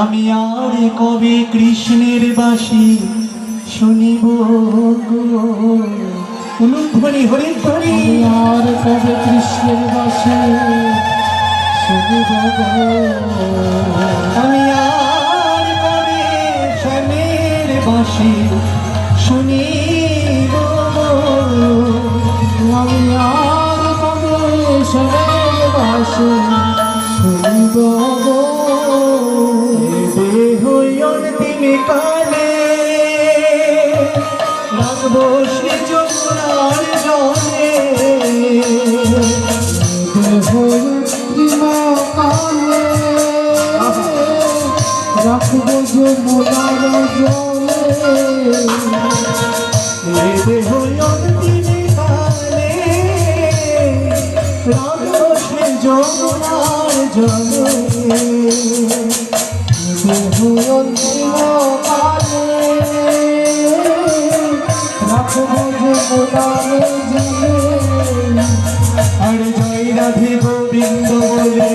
আমি আর কবে কৃষ্ণের বাঁশি শুনিব অনুধ্বনি হরিধ্বনি। আমি আর কবে কৃষ্ণের বাঁশি শুনিব, আমি আর কবে শ্যামের বাঁশি শুনিব, আমি আর কবে শ্যামের বাঁশি শুনিব। অন্তিম কালে রাখব শ্রী যমুনার জলে, কালে রাখব যমুনার জলে। দেহ অন্তিম কালে রাখব শ্রী যমুনার জলে, আর জয় রাধে গোবিন্দ বলে